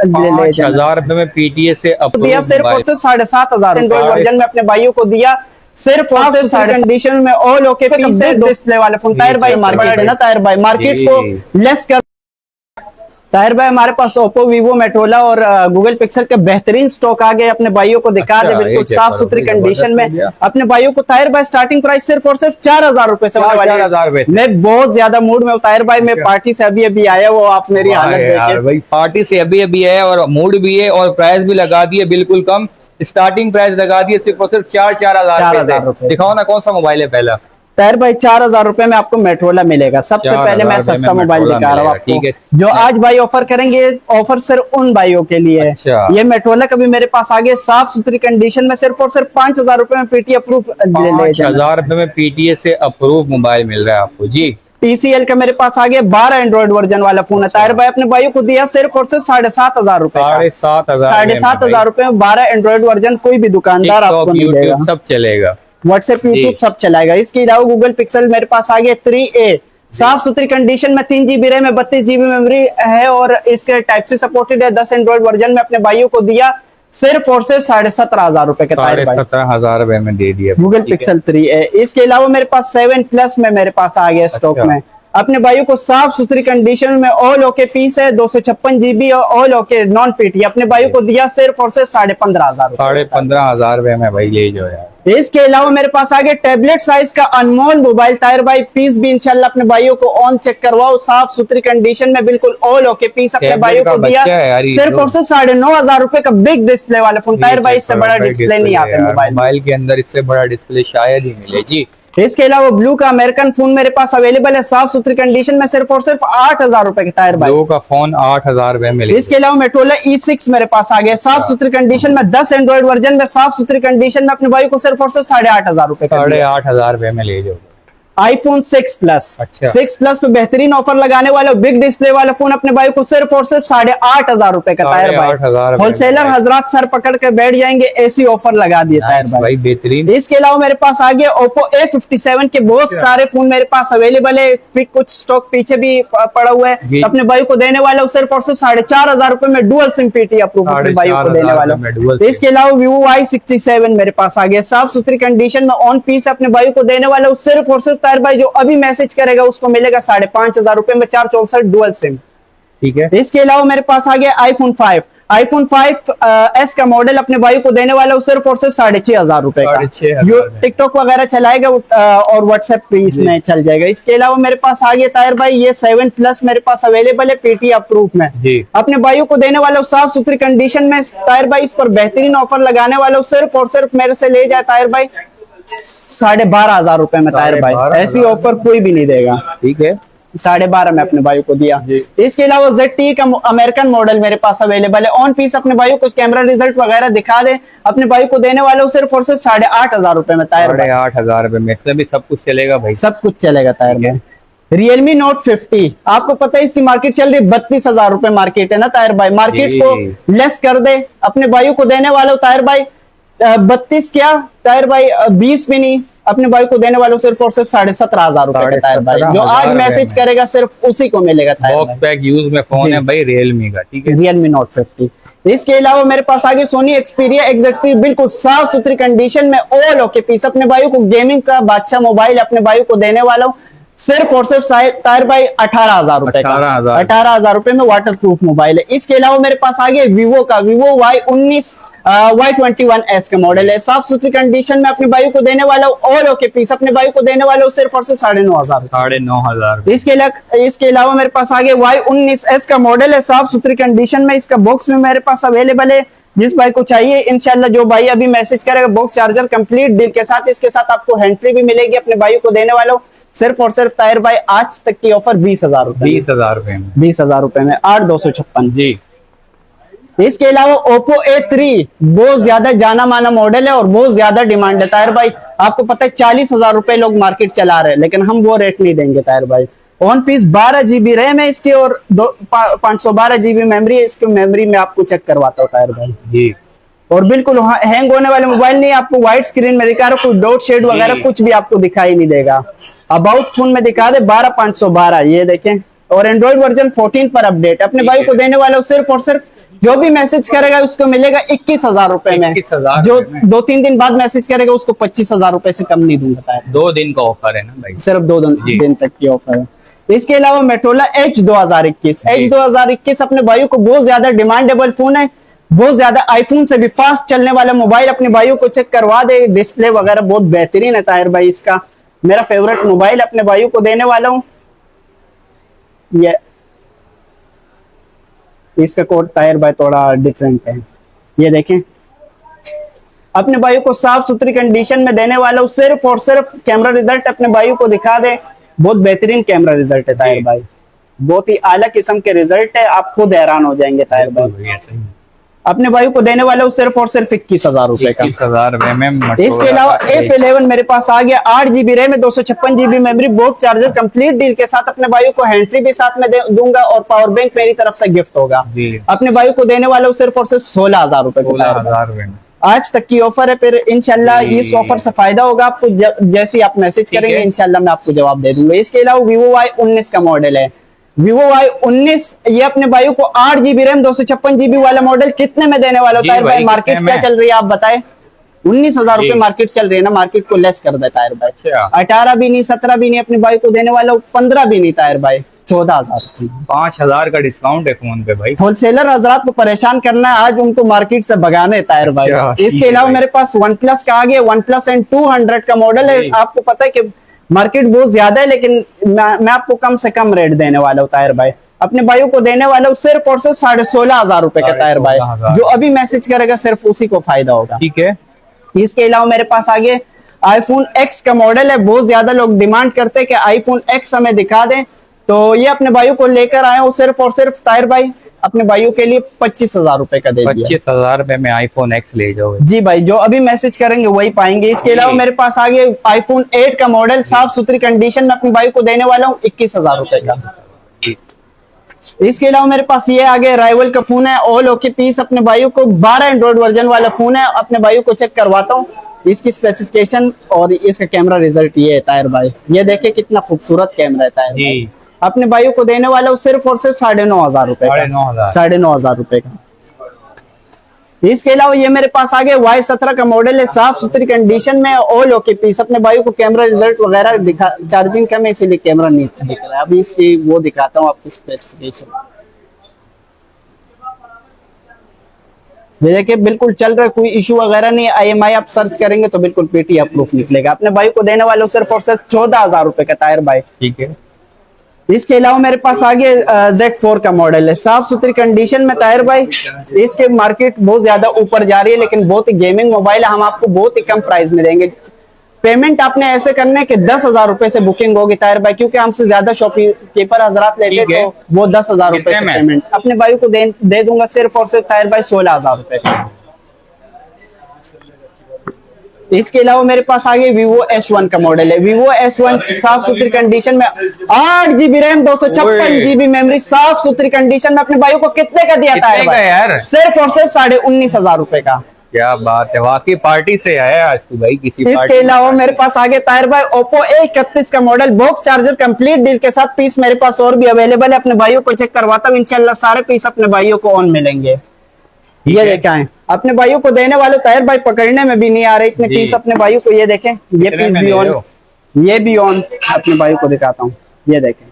5000 रुपए में PTA से दिया सिर्फ और सिर्फ 7500 एंड्रॉइड वर्जन में अपने भाइयों को दिया सिर्फ और सिर्फ कंडीशन में ऑल ओके पीस है डिस्प्ले वाले फोन। ताहिर भाई मार्केट है ना, ताहिर भाई मार्केट को लेस कर। ताहिर भाई हमारे पास ओप्पो, वीवो, मेटरोला और गूगल पिक्सल के बेहतरीन स्टॉक आ गए, अपने भाइयों को दिखा दे बिल्कुल साफ सुथरी कंडीशन में अपने भाइयों को। ताहिर भाई स्टार्टिंग प्राइस सिर्फ और सिर्फ 4000 रुपए से होने वाली है। मैं बहुत ज्यादा मूड में हूँ ताहिर भाई, मैं पार्टी से अभी अभी आया, वो आप मेरी हालत देखिए भाई, पार्टी से अभी अभी है और मूड भी है और प्राइस भी लगा दिए बिल्कुल कम। स्टार्टिंग प्राइस लगा दिए सिर्फ और सिर्फ 4,000 रुपए। दिखाओ ना कौन सा मोबाइल है पहला। ताहिर भाई 4000 रुपए में आपको मेट्रोला मिलेगा। सबसे पहले मैं सस्ता मोबाइल दिखा रहा हूँ आपको, जो आज भाई ऑफर करेंगे, ऑफर सिर्फ उन भाइयों के लिए है। ये मेट्रोला कभी मेरे पास आगे साफ सुथरी कंडीशन में सिर्फ और सिर्फ 5000 रुपए में PTA अप्रूव, 5000 रुपए में PTA से अप्रूव मोबाइल मिल रहा है आपको जी। TCL का मेरे पास आगे 12 एंड्रॉइड वर्जन वाला फोन है। ताहिर भाई अपने भाइयों को दिया सिर्फ और सिर्फ 7500 रुपए, 7500 रुपए में 12 एंड्रॉइड वर्जन। कोई भी दुकानदार आपको नहीं देगा, सब चलेगा, व्हाट्सएप, यूट्यूब सब चलाएगा। इसके अलावा गूगल पिक्सल मेरे पास आ गया 3A, साफ सुथरी कंडीशन में 3 GB रैम है, 32 GB मेमोरी है और इसके टाइप से सपोर्टेड है। 10 एंड्रॉइड वर्जन में अपने भाइयों को दिया सिर्फ और सिर्फ 17,500 रुपए के। 17,500 रुपए में दे दिया गूगल पिक्सल 3A। इसके अलावा मेरे पास 7 प्लस में मेरे पास आ गया स्टॉक में, अपने भाइयों को साफ सुथरी कंडीशन में ऑल ओके पीस है, 256 GB और ऑल ओके नॉन PTA अपने भाइयों को दिया सिर्फ और सिर्फ 15,500, 15,500 रुपए में भाई ये जो है। इसके अलावा मेरे पास आगे टैबलेट साइज का अनमोल मोबाइल। ताहिर भाई पीस भी इंशाल्लाह अपने भाइयों को ऑन चेक करवाओ, साफ सुथरी कंडीशन में बिल्कुल ऑल ओके पीस अपने भाइयों को दिया सिर्फ और सिर्फ 9,500 रुपए का बिग डिस्प्ले वाले फोन। ताहिर भाई इससे बड़ा डिस्प्ले नहीं आता मोबाइल के अंदर, इससे बड़ा डिस्प्ले शायद ही मिले जी। इसके अलावा ब्लू का अमेरिकन फोन मेरे पास अवेलेबल है साफ सुथरी कंडीशन में सिर्फ और सिर्फ 8,000 रुपए के। ताहिर भाई ब्लू का फोन 8,000 रुपए में। इसके अलावा मेट्रोला E6 मेरे पास आ गया साफ सुथरी कंडीशन में, 10 एंड्रॉइड वर्जन में साफ सुथरी कंडीशन में अपने भाई को सिर्फ और सिर्फ 8,500 रुपए, 8,500 रुपए में ले जाओ। iPhone 6 प्लस, अच्छा। 6 प्लस पे बेहतरीन ऑफर लगाने वाला बिग डिस्प्ले वाला फोन अपने भाई को सिर्फ और सिर्फ 8,500 रुपए का। ताहिर भाई होलसेलर हजरात सर पकड़ के बैठ जाएंगे, ऐसी ऑफर लगा दिए ताहिर भाई बेहतरीन। इसके अलावा मेरे पास आ गया Oppo A57 के बहुत सारे फोन मेरे पास अवेलेबल है, कुछ स्टॉक पीछे भी पड़ा हुआ है, अपने भाई को देने वाला सिर्फ और सिर्फ 4,500 रुपए में डुअल सिम PTA अप्रूव अपने भाई को देने वाला। इसके अलावा Vivo Y67 मेरे पास आ गया साफ सुथरी कंडीशन में ऑन पीस अपने भाई को देने वाला सिर्फ और सिर्फ। ताहिर भाई जो अभी मैसेज करेगा उसको मिलेगा 5,500 रुपए में 464 डुअल सिम, ठीक है। इसके अलावा मेरे पास आ गया iPhone 5S का मॉडल अपने भाई को देने वाला सिर्फ और सिर्फ 6,500 रुपए का। टिकटॉक वगैरह चलाएगा और व्हाट्सएप पे इसमें चल जाएगा। इसके अलावा मेरे पास आ गया ताहिर भाई ये 7 प्लस मेरे पास अवेलेबल है PTA अप्रूव में, अपने भाइयों को देने वाला साफ सुथरी कंडीशन में। ताहिर भाई इस पर बेहतरीन ऑफर लगाने वाला सिर्फ और सिर्फ मेरे से ले जाए ताहिर भाई 12,500 रुपए में। ताहिर भाई ऐसी ऑफर कोई भी नहीं देगा, ठीक है। 12,500 में अपने भाई को दिया। इसके अलावा ZTE का अमेरिकन मॉडल मेरे पास अवेलेबल है ऑन पीस, अपने भाई को कैमरा रिजल्ट वगैरह दिखा दे, अपने भाई को देने वाले सिर्फ और सिर्फ 8,500 रुपए में। ताहिर 8,500 रुपए में भी सब कुछ चलेगा भाई, सब कुछ चलेगा ताहिर भाई। Realme Note 50 आपको पता है इसकी मार्केट चल रही 32,000 रुपए मार्केट है ना ताहिर भाई, मार्केट को लेस कर दे अपने भाइयों को देने वाले ताहिर भाई 32 क्या ताहिर भाई 20 भी नहीं, अपने भाई को देने वालों सिर्फ और सिर्फ 17,500 रुपए ताहिर भाई। जो आज मैसेज करेगा सिर्फ उसी को मिलेगा बॉक्स पैक यूज में फोन है भाई Realme का, ठीक है। Realme Note 50। इसके अलावा मेरे पास आगे Sony Xperia X3 बिल्कुल साफ सुथरी कंडीशन में ऑल ओके पीस अपने भाइयों को गेमिंग का बादशाह मोबाइल अपने भाइयों को देने वाला हूँ सिर्फ और सिर्फ ताहिर भाई 18,000 रुपए का, 18,000 रुपए में वाटर प्रूफ मोबाइल है। इसके अलावा मेरे पास आगे Vivo का Vivo Y21S का मॉडल है, साफ सुथरी कंडीशन में अपने भाई को देने वाला और ओके पीस अपने भाई को देने वाला सिर्फ और सिर्फ 9,500। इसके अलावा मेरे पास आगे Y19S का मॉडल है साफ सुथरी कंडीशन में, इसका बॉक्स में मेरे पास अवेलेबल है। जिस भाई को चाहिए इंशाल्लाह जो भाई अभी मैसेज करेगा बॉक्स चार्जर कंप्लीट डील के साथ, इसके साथ आपको हैंड फ्री भी मिलेगी अपने भाई को देने वाला सिर्फ और सिर्फ ताहिर भाई आज तक की ऑफर 20,000 रुपए, 20,000 रुपए में 8,256 जी। इसके अलावा Oppo A3 बहुत ज्यादा जाना माना मॉडल है और बहुत ज्यादा डिमांड है ताहिर भाई, आपको पता है 40,000 रुपए लोग मार्केट चला रहे हैं, लेकिन हम वो रेट नहीं देंगे ताहिर भाई। ऑन पीस 12 GB रैम है इसके और 512 GB मेमोरी है इसकी, मेमोरी में आपको चेक करवाता हूँ ताहिर भाई जी। और बिल्कुल हैंग होने वाले मोबाइल नहीं, आपको व्हाइट स्क्रीन में दिखा रहा हूँ, कोई डॉट शेड वगैरह कुछ भी आपको दिखाई नहीं देगा। अबाउट फोन में दिखा दे 12,512 ये देखें, और एंड्रॉइड वर्जन 14 पर अपडेट अपने भाई को देने वाला सिर्फ और सिर्फ जो भी मैसेज करेगा उसको मिलेगा 21,000 रुपए में। 21,000 जो में। 2-3 दिन बाद मैसेज करेगा उसको 25,000 रुपए से कम नहीं दूंगा टायर। 2 दिन का ऑफर है ना भाई, सिर्फ 2 दिन तक की ऑफर है। इसके अलावा मेटोला H 2021 अपने भाइयों को बहुत ज्यादा डिमांडेबल फोन है, बहुत ज्यादा आईफोन से भी फास्ट चलने वाला मोबाइल। अपने भाइयों को चेक करवा दे, डिस्प्ले वगैरह बहुत बेहतरीन है ताहिर भाई। इसका मेरा फेवरेट मोबाइल अपने भाइयों को देने वाला हूँ। ये इसका कोड ताहिर भाई थोड़ा डिफरेंट है, ये देखें। अपने भाइयों को साफ सुथरी कंडीशन में देने वाला हूँ। सिर्फ और सिर्फ कैमरा रिजल्ट अपने भाइयों को दिखा दे, बहुत बेहतरीन कैमरा रिजल्ट है ताहिर भाई, बहुत ही आला किस्म के रिजल्ट है, आप खुद हैरान हो जाएंगे ताहिर भाई। अपने भाइयों को देने वाला हूँ सिर्फ और सिर्फ 21,000 रुपए का। 21,000 में। इसके अलावा F11 मेरे पास आ गया, 8GB रैम है, 256GB मेमोरी, बहुत चार्जर कंप्लीट डील के साथ। अपने भाइयों को हैंड फ्री भी साथ में दूंगा और पावर बैंक मेरी तरफ से गिफ्ट होगा। अपने भाइयों को देने वाला हूँ सिर्फ और सिर्फ 16,000 रुपए। 16,000 में आज तक की ऑफर है, फिर इंशाल्लाह इस ऑफर से फायदा होगा आपको। जैसे आप मैसेज करेंगे इंशाल्लाह मैं आपको जवाब दे दूंगा। इसके अलावा Vivo Y19 का मॉडल है, Vivo Y19, ये अपने भाइयों को 8GB रैम 256GB वाला मॉडल कितने में देने वाला होता है भाई? मार्केट क्या चल रही है आप बताए? 19,000 रुपए मार्केट चल रही है ना, मार्केट को लेस कर देता है भाई। 18 भी नहीं, 17 भी नहीं, अपने भाई को देने वाला 15 भी नहीं ताहिर भाई, 14,000। 5,000 का डिस्काउंट है फोन पे भाई। होलसेलर हजरात को परेशान करना है, आज उनको मार्केट से भगाने ताहिर भाई। इसके अलावा मेरे पास OnePlus का आ गया, OnePlus N200 का मॉडल है। आपको पता है कि मार्केट बहुत ज्यादा है, लेकिन मैं आपको कम से कम रेट देने वाला हूँ ताहिर भाई। अपने भाइयों को देने वाला हूँ सिर्फ और सिर्फ 16,500 रुपए का ताहिर भाई। जो अभी मैसेज करेगा सिर्फ उसी को फायदा होगा। ठीक है। इसके अलावा मेरे पास आगे iPhone X का मॉडल है, बहुत ज्यादा लोग डिमांड करते हैं कि iPhone X हमें दिखा दें, तो ये अपने भाइयों को लेकर आए हूँ सिर्फ और सिर्फ ताहिर भाई अपने भाइयों के लिए 25,000 रुपए का दे दिया। 25,000 रुपए में iPhone X ले जाओ जी भाई, जो अभी मैसेज करेंगे वही पाएंगे। इसके अलावा मेरे पास आगे iPhone 8 का मॉडल साफ सुथरी कंडीशन में अपने भाई को देने वाला हूँ 21,000 रुपए का। इसके अलावा मेरे पास ये आगे राइवल का फोन है, ऑल ओके पीस। अपने भाइयों को 12 एंड्रॉइड वर्जन वाला फोन है, अपने भाइयों को चेक करवाता हूँ इसकी स्पेसिफिकेशन और इसका कैमरा रिजल्ट। ये है ताहिर भाई, ये देखे कितना खूबसूरत कैमरा है ताहिर भाई। अपने भाइयों को देने वाला हूँ सिर्फ और सिर्फ 9,500 रुपए का। 9,500 रुपए का। इसके अलावा ये मेरे पास आगे Y17 का मॉडल है, साफ सुथरी कंडीशन में, ऑल ओके पीस। अपने भाइयों को कैमरा रिजल्ट वगैरह दिखा, चार्जिंग कम है इसीलिए कैमरा नहीं दिख रहा है। अभी इसकी वो दिखाता हूँ आपकी स्पेसिफिकेशन। देखिए बिल्कुल चल रहा है, कोई इशू वगैरह नहीं है। IMI आप सर्च करेंगे तो बिल्कुल PTF प्रूफ निकलेगा। अपने भाई को देने वाले सिर्फ और सिर्फ 14,000 रुपए का ताहिर भाई। ठीक है। इसके अलावा मेरे पास आगे Z4 का मॉडल है, साफ सुथरी कंडीशन में ताहिर भाई। इसके मार्केट बहुत ज्यादा ऊपर जा रही है, लेकिन बहुत ही गेमिंग मोबाइल है, हम आपको बहुत ही कम प्राइस में देंगे। पेमेंट आपने ऐसे करना है कि 10,000 रुपए से बुकिंग होगी ताहिर भाई, क्योंकि हमसे ज्यादा शॉपकीपर हजरात लेते हैं तो वो 10,000 रुपए से पेमेंट अपने भाई को दे दूंगा सिर्फ और सिर्फ ताहिर भाई 16,000 रुपए का। इसके अलावा मेरे पास आगे Vivo S1 का मॉडल है, Vivo S1 साफ सुथरी कंडीशन में, 8GB रैम 256GB मेमोरी, साफ सुथरी कंडीशन में। अपने भाइयों को कितने का दिया था यार? सिर्फ और सिर्फ 19,500 रुपए का। क्या बात है, वाकई पार्टी से आया आज तू भाई किसी। इसके अलावा मेरे पास आगे ताहिर भाई Oppo A31 का model, box charger complete deal के साथ। पीस मेरे पास और भी अवेलेबल है, अपने भाइयों को चेक करवाता हूँ, इंशाल्लाह सारे पीस अपने भाइयों को ऑन मिलेंगे। ये देखें अपने भाइयों को देने वाले ताहिर भाई पकड़ने में भी नहीं आ रहे इतने पीस अपने भाइयों को। ये देखें, ये पीस भी ऑन, ये भी ऑन अपने भाइयों को दिखाता हूँ। ये देखें,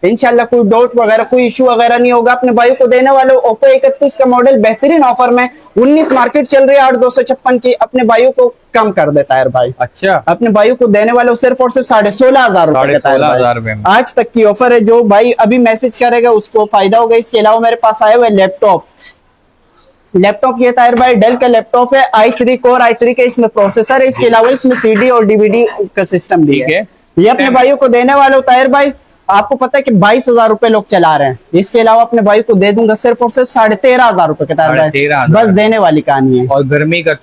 इंशाल्लाह कोई डाउट वगैरह कोई इशू वगैरह नहीं होगा। अपने भाइयों को देने वाले Oppo A31 का मॉडल बेहतरीन ऑफर में, 19 मार्केट चल रही है 8,256 की, अपने भाइयों को कम कर देता है भाई। अच्छा, अपने भाइयों को देने वाले सिर्फ और सिर्फ 16,500 रुपए। आज तक की ऑफर है, जो भाई अभी मैसेज करेगा उसको फायदा होगा। इसके अलावा मेरे पास आए हुए लैपटॉप ये ताहिर भाई डेल का लैपटॉप है, i3 कोर i3 का इसमें प्रोसेसर है। इसके अलावा इसमें CD और DVD का सिस्टम भी है। ये अपने भाइयों को देने वाले हो ताहिर भाई, आपको पता है कि 22,000 रुपए लोग चला रहे हैं। इसके अलावा अपने भाई को दे दूंगा सिर्फ और सिर्फ 13,500 रुपए के ताहिर भाई, बस देने वाली कहानी है। और गर्मी का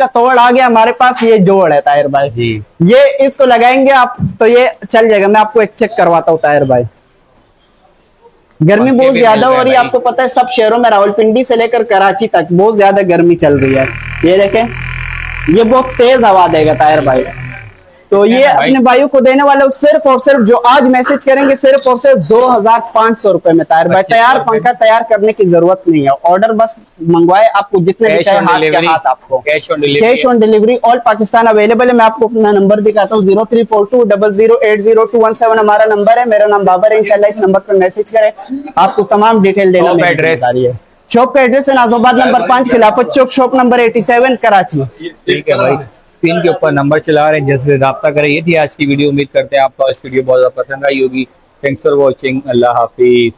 तोड़ आ गया हमारे पास, ये जोड़ है ताहिर भाई, ये इसको लगाएंगे आप तो ये चल जाएगा। मैं आपको एक चेक करवाता हूँ ताहिर भाई। गर्मी बहुत ज्यादा हो रही है, आपको पता है सब शहरों में, रावलपिंडी से लेकर कराची तक बहुत ज्यादा गर्मी चल रही है। ये देखें, ये बहुत तेज हवा देगा ताहिर भाई। तो ये अपने भाइयों को देने वाले सिर्फ और सिर्फ जो आज मैसेज करेंगे सिर्फ और सिर्फ 2500 रुपए में ताहिर भाई। तैयार पंखा तैयार करने की जरूरत नहीं है, ऑर्डर बस मंगवाए, आपको जितने भी चाहे हाथ के हाथ आपको cash on delivery all Pakistan available है। मैं आपको अपना नंबर दिखाता हूँ 034200800217 हमारा नंबर है। मेरा नाम बाबर है, इंशाल्लाह इस नंबर पर मैसेज करें, आपको तमाम डिटेल देना मेरी जिम्मेदारी है। शॉप का एड्रेस है नाजोबाद नंबर 5 खिलाफत चौक शॉप नंबर 87 कराची। ठीक है भाई, स्क्रीन के ऊपर नंबर चला रहे हैं, जैसे राब्ता करें। ये थी आज की वीडियो, उम्मीद करते हैं आपको आज वीडियो बहुत ज्यादा पसंद आई होगी। Thanks for watching, Allah Hafiz.